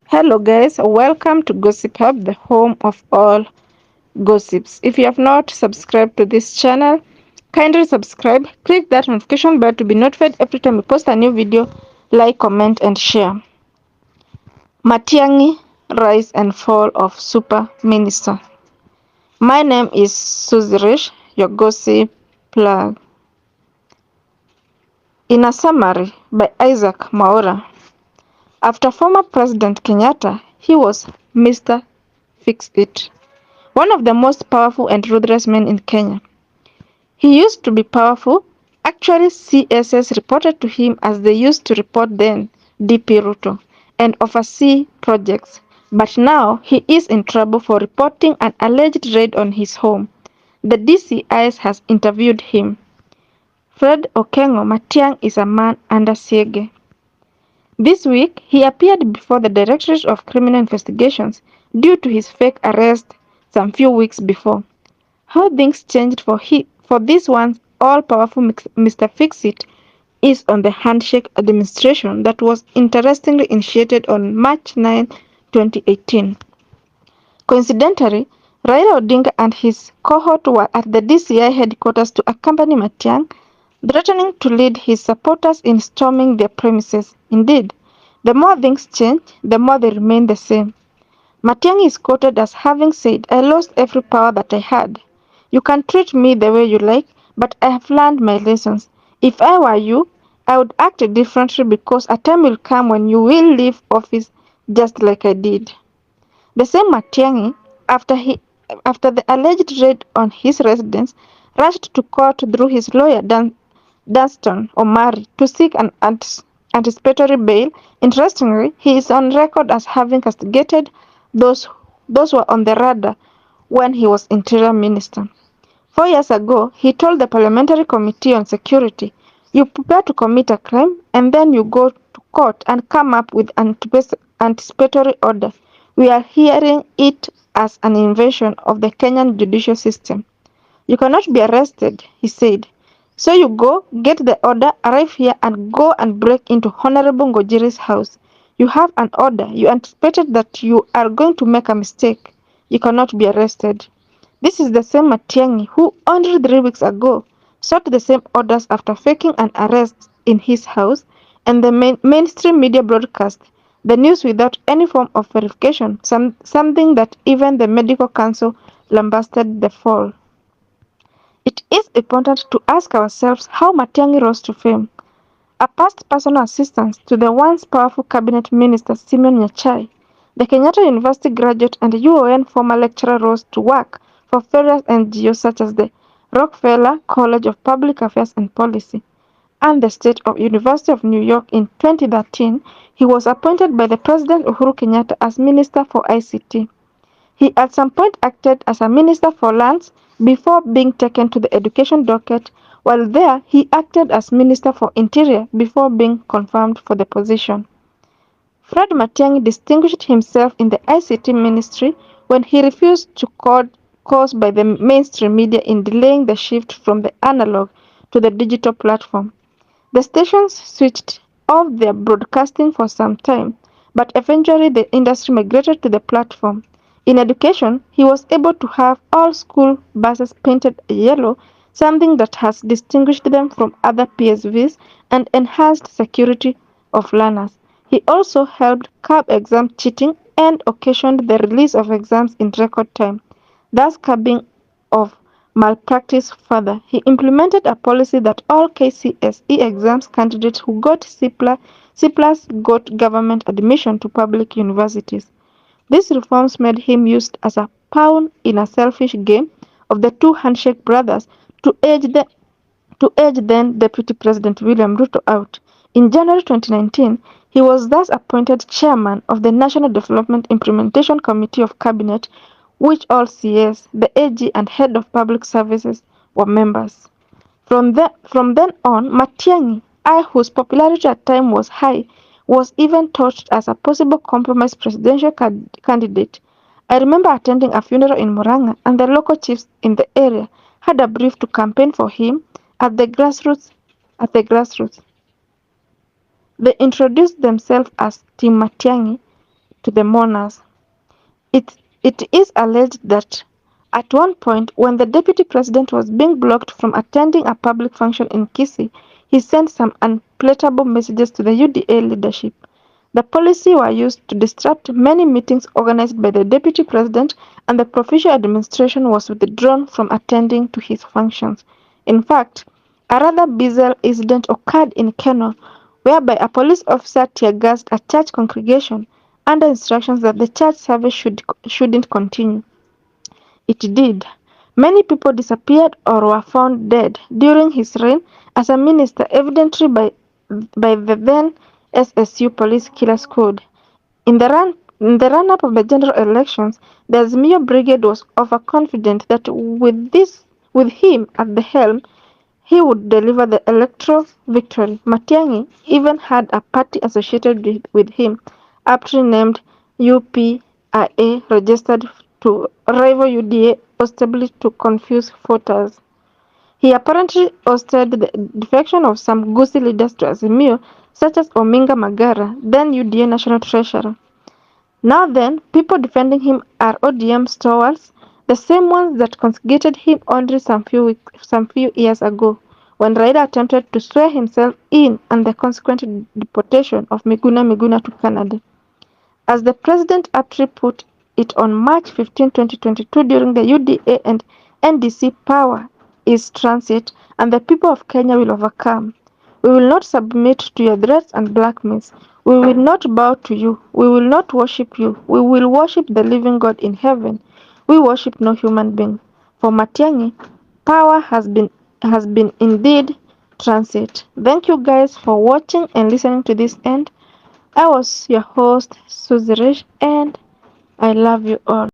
Hello guys, welcome to Gossiphub, the home of all gossips. If you have not subscribed to this channel, kindly subscribe, click that notification bell to be notified every time we post a new video, like, comment and share. Matiang'i, rise and fall of super minister. My name is Suzy Rish, your gossip plug. In a summary by ISAAC MWAURA, after former President Kenyatta, he was Mr. Fix It, one of the most powerful and ruthless men in Kenya. He used to be powerful. Actually, CSS reported to him as they used to report then DP Ruto and oversee projects. But now he is in trouble for reporting an alleged raid on his home. The DCIS has interviewed him. Fred Okengo Matiang'i is a man under siege. This week, he appeared before the Directorate of Criminal Investigations due to his fake arrest some few weeks before. How things changed for this once all-powerful Mr. Fix-It is on the Handshake administration that was interestingly initiated on March 9, 2018. Coincidentally, Raila Odinga and his cohort were at the DCI headquarters to accompany Matiang'i, threatening to lead his supporters in storming their premises. Indeed, the more things change, the more they remain the same. Matiang'i is quoted as having said, "I lost every power that I had. You can treat me the way you like, but I have learned my lessons. If I were you, I would act differently because a time will come when you will leave office just like I did." The same Matiang'i, after the alleged raid on his residence, rushed to court through his lawyer Dunstan Omari to seek an anticipatory bail. Interestingly, he is on record as having castigated those those were on the radar when he was Interior Minister. 4 years ago, he told the Parliamentary Committee on Security, "You prepare to commit a crime and then you go to court and come up with an anticipatory order. We are hearing it as an invasion of the Kenyan judicial system. You cannot be arrested," he said. "So you go, get the order, arrive here and go and break into Honorable Ngojiri's house. You have an order. You anticipated that you are going to make a mistake. You cannot be arrested." This is the same Matiang'i who only 3 weeks ago sought the same orders after faking an arrest in his house, and the mainstream media broadcast the news without any form of verification, something that even the medical council lambasted the fall. It is important to ask ourselves how Matiang'i rose to fame. A past personal assistant to the once powerful cabinet minister Simeon Nyachai, the Kenyatta University graduate and UON former lecturer rose to work for various NGOs such as the Rockefeller College of Public Affairs and Policy and the State University of New York. In 2013, he was appointed by the President Uhuru Kenyatta as Minister for ICT. He at some point acted as a Minister for Lands before being taken to the education docket. While there, he acted as Minister for Interior before being confirmed for the position. Fred Matiang'i distinguished himself in the ICT ministry when he refused to cause by the mainstream media in delaying the shift from the analog to the digital platform. The stations switched off their broadcasting for some time, but eventually the industry migrated to the platform. In education, he was able to have all school buses painted yellow, something that has distinguished them from other PSVs and enhanced security of learners. He also helped curb exam cheating and occasioned the release of exams in record time, thus curbing of malpractice further. He implemented a policy that all KCSE exams candidates who got C+ got government admission to public universities. These reforms made him used as a pawn in a selfish game of the two Handshake brothers to edge then Deputy President William Ruto out. In January 2019, he was thus appointed chairman of the National Development Implementation Committee of Cabinet, which all CS, the AG and head of public services were members. From then on, Matiang'i, whose popularity at times was high, was even touched as a possible compromise presidential candidate. I remember attending a funeral in Murang'a, and the local chiefs in the area had a brief to campaign for him at the grassroots. They introduced themselves as Team Matiang'i to the mourners. It is alleged that at one point, when the deputy president was being blocked from attending a public function in Kisii, he sent some unpalatable messages to the UDA leadership. The policy were used to disrupt many meetings organized by the deputy president, and the provincial administration was withdrawn from attending to his functions. In fact, a rather bizarre incident occurred in Kano, whereby a police officer tear-gassed a church congregation under instructions that the church service shouldn't continue. It did. Many people disappeared or were found dead during his reign as a minister, evidently by the then SSU Police Killer Squad. In the run-up of the general elections, the Azimio Brigade was overconfident that with him at the helm, he would deliver the electoral victory. Matiang'i even had a party associated with him, aptly named UPIA, registered to rival UDA, ostensibly to confuse voters. He apparently hosted the defection of some Gusii leaders to Azimio, such as Okengo Matiang'i, then UDA National Treasurer. Now then, people defending him are ODM stalwarts, the same ones that castigated him only some few years ago, when Raila attempted to swear himself in and the consequent deportation of Miguna to Canada. As the president aptly put it on March 15, 2022 during the UDA and NDC, power is transit and the people of Kenya will overcome. We will not submit to your threats and blackmails. We will not bow to you. We will not worship you. We will worship the living God in heaven. We worship no human being. For Matiang'i, power has been indeed transit. Thank you guys for watching and listening to this end. I was your host, Susie Rich, and I love you all.